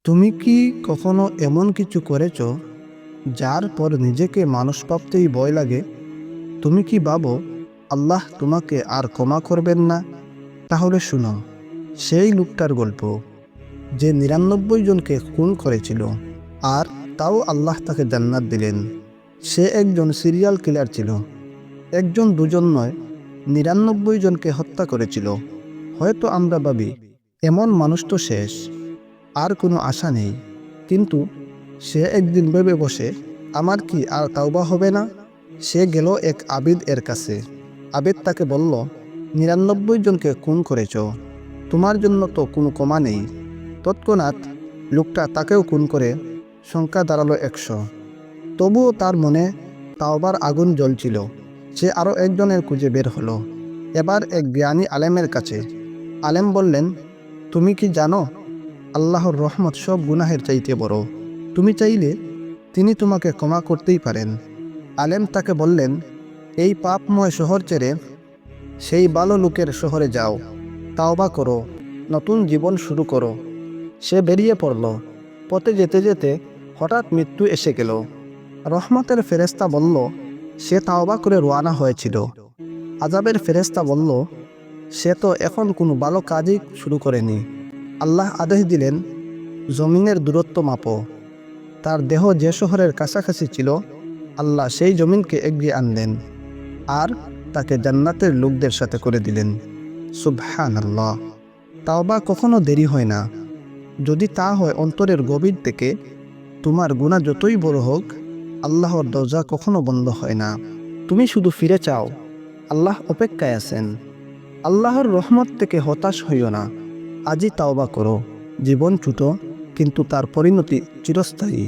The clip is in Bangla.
তুমি কি কখনো এমন কিছু করেছ যার পর নিজেকে মানুষ ভাবতেই ভয় লাগে? তুমি কি ভাবো আল্লাহ তোমাকে আর ক্ষমা করবেন না? তাহলে শুনো সেই লোকটার গল্প, যে ৯৯ জনকে খুন করেছিল আর তাও আল্লাহ তাকে জান্নাত দিলেন। সে একজন সিরিয়াল কিলার ছিল। একজন দুজন নয়, ৯৯ জনকে হত্যা করেছিল। হয়তো আমরা ভাবি এমন মানুষ তো শেষ, আর কোনো আশা নেই। কিন্তু সে একদিন ভেবে বসে, আমার কি আর তাওবা হবে না? সে গেল এক আবিদ এর কাছে। আবিদ তাকে বলল, ৯৯ জনকে খুন করেছ, তোমার জন্য তো কোনো ক্ষমা নেই। তৎক্ষণাৎ লোকটা তাকেও খুন করে সংখ্যা দাঁড়ালো ১০০। তবুও তার মনে তাওবার আগুন জ্বলছিল। সে আরও একজনের খুঁজে বের হলো, এবার এক জ্ঞানী আলেমের কাছে। আলেম বললেন, তুমি কি জানো আল্লাহর রহমত সব গুনাহের চাইতে বড়। তুমি চাইলে তিনি তোমাকে ক্ষমা করতেই পারেন। আলেম তাকে বললেন, এই পাপময় শহর ছেড়ে সেই ভালো লোকের শহরে যাও, তাওবা করো, নতুন জীবন শুরু করো। সে বেরিয়ে পড়ল। পথে যেতে যেতে হঠাৎ মৃত্যু এসে গেল। রহমতের ফেরেশতা বলল, সে তাওবা করে রওনা হয়েছিল। আজাবের ফেরেশতা বলল, সে তো এখন কোনো ভালো কাজই শুরু করেনি। আল্লাহ আদেশ দিলেন, জমিনের দূরত্ব মাপো। তার দেহ যে শহরের কাছাকাছি ছিল, আল্লাহ সেই জমিনকে এগিয়ে আনলেন আর তাকে জান্নাতের লোকদের সাথে করে দিলেন। সুবহানাল্লাহ। তাওবা কখনো দেরি হয় না, যদি তা হয় অন্তরের গভীর থেকে। তোমার গুনাহ যতই বড় হোক, আল্লাহর দরজা কখনো বন্ধ হয় না। তুমি শুধু ফিরে চাও, আল্লাহ অপেক্ষায় আছেন। আল্লাহর রহমত থেকে হতাশ হইও না। আজই তাওবা করো। জীবন ছোট, কিন্তু তার পরিণতি চিরস্থায়ী।